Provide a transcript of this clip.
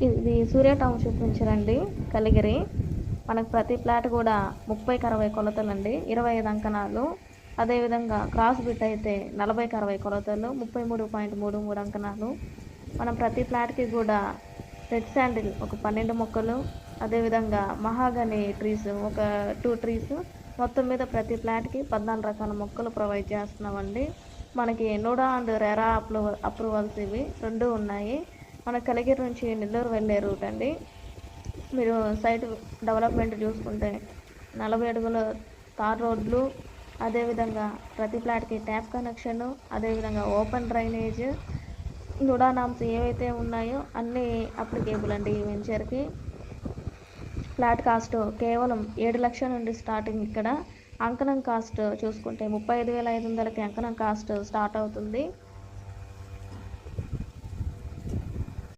ఇది సూర్య టౌన్షిప్ నుంచి రండి, కలిగిరి. మనకు ప్రతి ప్లాట్ కూడా 30కి 60 కొలతలండి, 25 అంకణాలు. అదేవిధంగా క్రాస్ బిట్ అయితే 40కి 60 కొలతలు, 33.33 అంకణాలు. మనం ప్రతి ప్లాట్కి కూడా రెడ్ శాండిల్ ఒక 12 మొక్కలు, అదేవిధంగా మహాగని ట్రీస్ ఒక 2 ట్రీస్, మొత్తం మీద ప్రతి ప్లాట్కి 14 రకాల మొక్కలు ప్రొవైడ్ చేస్తున్నామండి. మనకి నోడా అండ్ రెరా అప్రూవల్స్ ఇవి రెండు ఉన్నాయి. మన కలిగిరి నుంచి నెల్లూరు వెళ్ళే రూట్ అండి. మీరు సైట్ డెవలప్మెంట్ చూసుకుంటే 40 అడుగుల తార్ రోడ్లు, అదేవిధంగా ప్రతి ఫ్లాట్కి ట్యాప్ కనెక్షన్, అదేవిధంగా ఓపెన్ డ్రైనేజ్, నుడా నామ్స్ ఏవైతే ఉన్నాయో అన్నీ అప్లికేబుల్ అండి ఈ వెంచర్కి. ఫ్లాట్ కాస్ట్ కేవలం 7 లక్షల నుండి స్టార్టింగ్. ఇక్కడ అంకణం కాస్ట్ చూసుకుంటే 35,500కి అంకణం కాస్ట్ స్టార్ట్ అవుతుంది.